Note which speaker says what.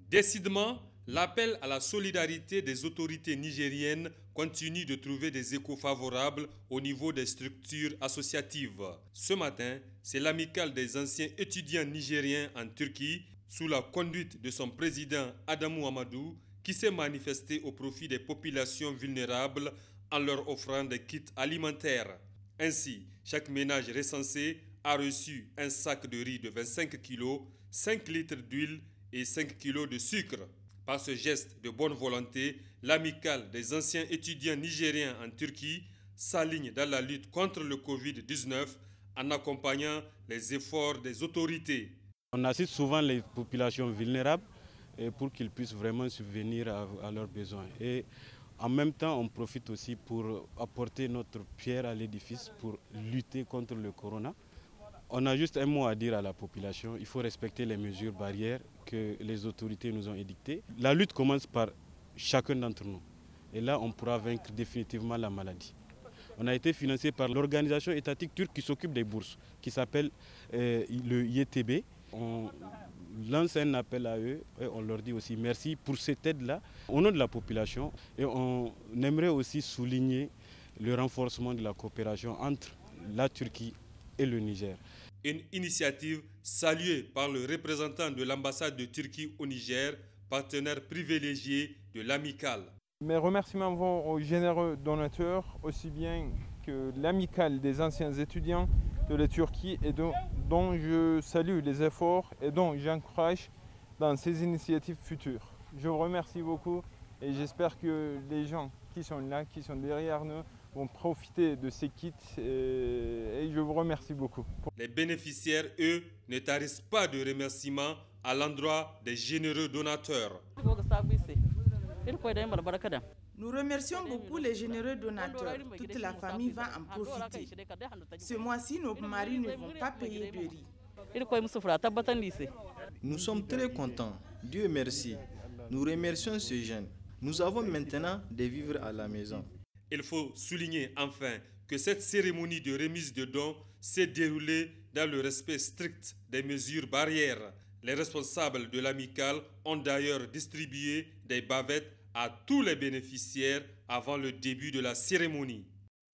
Speaker 1: Décidément, l'appel à la solidarité des autorités nigériennes continue de trouver des échos favorables au niveau des structures associatives. Ce matin, c'est l'amicale des anciens étudiants nigériens en Turquie, sous la conduite de son président Adamou Amadou, qui s'est manifesté au profit des populations vulnérables en leur offrant des kits alimentaires. Ainsi, chaque ménage recensé a reçu un sac de riz de 25 kg, 5 litres d'huile et 5 kg de sucre. Par ce geste de bonne volonté, l'amicale des anciens étudiants nigériens en Turquie s'aligne dans la lutte contre le Covid-19 en accompagnant les efforts des autorités.
Speaker 2: On assiste souvent les populations vulnérables pour qu'ils puissent vraiment subvenir à leurs besoins. Et en même temps, on profite aussi pour apporter notre pierre à l'édifice pour lutter contre le corona. On a juste un mot à dire à la population, il faut respecter les mesures barrières que les autorités nous ont édictées. La lutte commence par chacun d'entre nous. Et là, on pourra vaincre définitivement la maladie. On a été financé par l'organisation étatique turque qui s'occupe des bourses, qui s'appelle le YTB. On lance un appel à eux et on leur dit aussi merci pour cette aide-là au nom de la population. Et on aimerait aussi souligner le renforcement de la coopération entre la Turquie et le Niger.
Speaker 1: Une initiative saluée par le représentant de l'ambassade de Turquie au Niger, partenaire privilégié de l'amicale.
Speaker 3: Mes remerciements vont aux généreux donateurs, aussi bien que l'amicale des anciens étudiants de la Turquie, et dont je salue les efforts et dont j'encourage dans ces initiatives futures. Je vous remercie beaucoup et j'espère que les gens qui sont là, qui sont derrière nous, vont profiter de ces kits et je vous remercie beaucoup.
Speaker 1: Les bénéficiaires, eux, ne tarissent pas de remerciements à l'endroit des généreux donateurs.
Speaker 4: Nous remercions beaucoup les généreux donateurs. Toute la famille va en profiter. Ce mois-ci, nos maris ne vont pas payer de riz.
Speaker 5: Nous sommes très contents. Dieu merci. Nous remercions ces jeunes. Nous avons maintenant des vivres à la maison.
Speaker 1: Il faut souligner enfin que cette cérémonie de remise de dons s'est déroulée dans le respect strict des mesures barrières. Les responsables de l'amicale ont d'ailleurs distribué des bavettes à tous les bénéficiaires avant le début de la cérémonie.